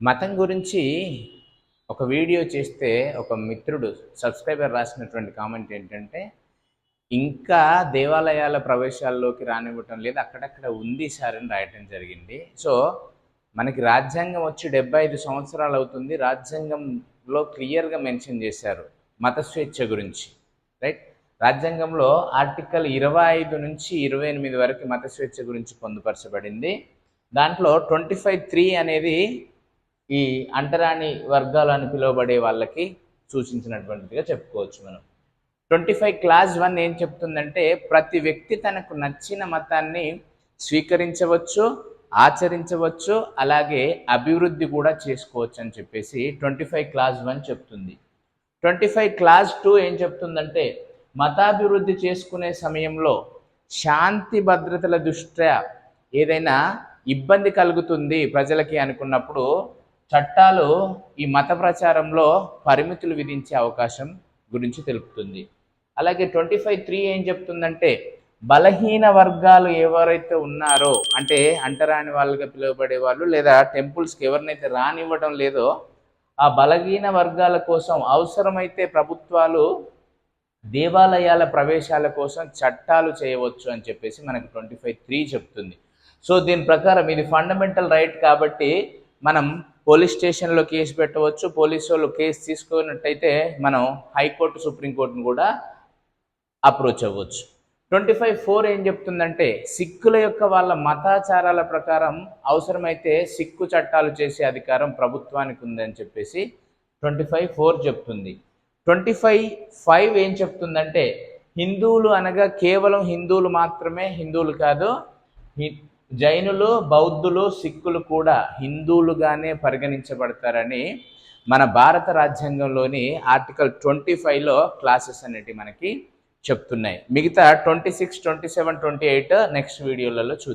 మతం గురించి ఒక వీడియో చేస్తే ఒక మిత్రుడు సబ్స్క్రైబర్ రాసినటువంటి కామెంట్ ఏంటంటే, ఇంకా దేవాలయాల ప్రవేశాల్లోకి రానివ్వటం లేదు. అక్కడక్కడ ఉంది సార్ అని రాయటం జరిగింది. సో, మనకి రాజ్యాంగం వచ్చి 75 సంవత్సరాలు అవుతుంది. రాజ్యాంగంలో క్లియర్‌గా మెన్షన్ చేశారు మత స్వేచ్ఛ గురించి. రైట్? రాజ్యాంగంలో ఆర్టికల్ 25 నుంచి 28 వరకు మత స్వేచ్ఛ గురించి పొందుపరచబడింది. దాంట్లో 25(3) అనేది ఈ అంటరాని వర్గాలు అని పిలువబడే వాళ్ళకి సూచించినటువంటిదిగా చెప్పుకోవచ్చు మనం. 25 క్లాజ్ 1 ఏం చెప్తుందంటే, ప్రతి వ్యక్తి తనకు నచ్చిన మతాన్ని స్వీకరించవచ్చు, ఆచరించవచ్చు, అలాగే అభివృద్ధి కూడా చేసుకోవచ్చు అని చెప్పేసి 25 క్లాజ్ 1 చెప్తుంది. 25 క్లాజ్ 2 ఏం చెప్తుందంటే, మతాభివృద్ధి చేసుకునే సమయంలో శాంతి భద్రతల దృష్ట్యా ఏదైనా ఇబ్బంది కలుగుతుంది ప్రజలకి అనుకున్నప్పుడు చట్టాలు ఈ మత ప్రచారంలో పరిమితులు విధించే అవకాశం గురించి తెలుపుతుంది. అలాగే 25(3) ఏం చెప్తుందంటే, బలహీన వర్గాలు ఎవరైతే ఉన్నారో, అంటే అంటరాని వాళ్ళుగా పిలువబడే వాళ్ళు లేదా టెంపుల్స్కి ఎవరినైతే రానివ్వడం లేదో ఆ బలహీన వర్గాల కోసం అవసరమైతే ప్రభుత్వాలు దేవాలయాల ప్రవేశాల కోసం చట్టాలు చేయవచ్చు అని చెప్పేసి మనకు 25(3) చెప్తుంది. సో దీని ప్రకారం ఇది ఫండమెంటల్ రైట్ కాబట్టి మనం పోలీస్ స్టేషన్లో కేసు పెట్టవచ్చు. పోలీసు వాళ్ళు కేసు తీసుకున్నట్టయితే మనం హైకోర్టు, సుప్రీంకోర్టును కూడా అప్రోచ్ అవ్వచ్చు. 25(4) ఏం చెప్తుందంటే, సిక్కుల యొక్క వాళ్ళ మతాచారాల ప్రకారం అవసరమైతే సిక్కు చట్టాలు చేసే అధికారం ప్రభుత్వానికి ఉందని చెప్పేసి 25(4) చెప్తుంది. 25(5) ఏం చెప్తుందంటే, హిందువులు అనగా కేవలం హిందువులు మాత్రమే హిందువులు కాదు, జైనులు, బౌద్ధులు, సిక్కులు కూడా హిందువులుగానే పరిగణించబడతారని మన భారత రాజ్యాంగంలోని ఆర్టికల్ 25లో క్లాసెస్ అనేటివి మనకి చెప్తున్నాయి. మిగతా 26, 27, 28 నెక్స్ట్ వీడియోలలో చూద్దాం.